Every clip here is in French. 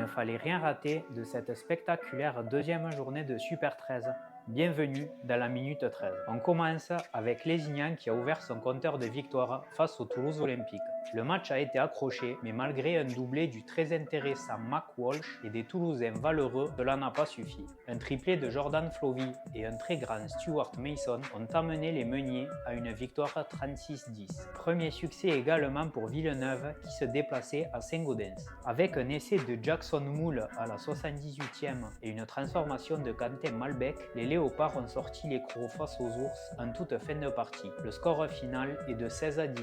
fallait rien rater de cette spectaculaire deuxième journée de Super 13. Bienvenue dans la Minute 13. On commence avec Lézignan qui a ouvert son compteur de victoire face au Toulouse Olympique. Le match a été accroché, mais malgré un doublé du très intéressant Mac Walsh et des Toulousains valeureux, cela n'a pas suffi. Un triplé de Jordan Flowey et un très grand Stuart Mason ont amené les Meuniers à une victoire 36-10. Premier succès également pour Villeneuve qui se déplaçait à Saint-Gaudens. Avec un essai de Jackson Moule à la 78e et une transformation de Quentin Malbec, les Léopards ont sorti les crocs face aux ours en toute fin de partie. Le score final est de 16-18.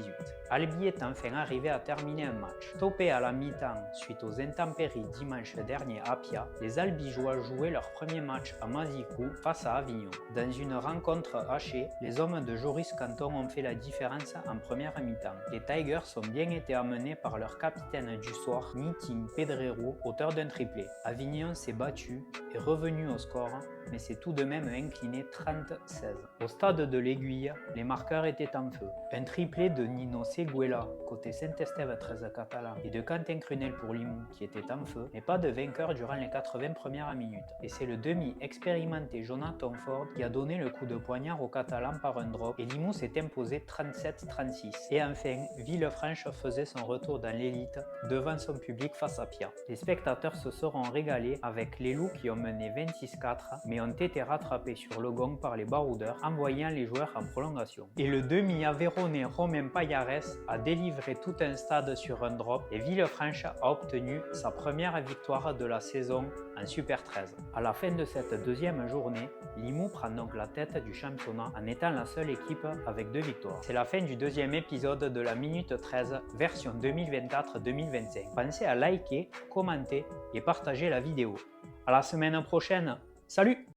Albi est enfin arrivé à terminer un match. Stoppé à la mi-temps suite aux intempéries dimanche dernier à Pia, les Albigeois jouaient leur premier match à Mazicou face à Avignon. Dans une rencontre hachée, les hommes de Joris Canton ont fait la différence en première mi-temps. Les Tigers ont bien été amenés par leur capitaine du soir, Nitin Pedrero, auteur d'un triplé. Avignon s'est battu et revenu au score, mais s'est tout de même incliné 30-16. Au stade de l'Aiguille, les marqueurs étaient en feu. Un triplé de Nino Seguela côté Saint-Estève 13 catalan et de Quentin Crunel pour Limoux qui était en feu, mais pas de vainqueur durant les 80 premières minutes. Et c'est le demi expérimenté Jonathan Ford qui a donné le coup de poignard aux Catalans par un drop et Limoux s'est imposé 37-36. Et enfin, Villefranche faisait son retour dans l'élite devant son public face à Pia. Les spectateurs se seront régalés avec les Loups qui ont mené 26-4 mais ont été rattrapés sur le gong par les baroudeurs, envoyant les joueurs en prolongation. Et le demi-aveyronais Romain Payares a délivré tout un stade sur un drop et Villefranche a obtenu sa première victoire de la saison en Super 13. À la fin de cette deuxième journée, Limoux prend donc la tête du championnat en étant la seule équipe avec 2 victoires. C'est la fin du deuxième épisode de la Minute 13 version 2024-2025. Pensez à liker, commenter et partager la vidéo. À la semaine prochaine. Salut!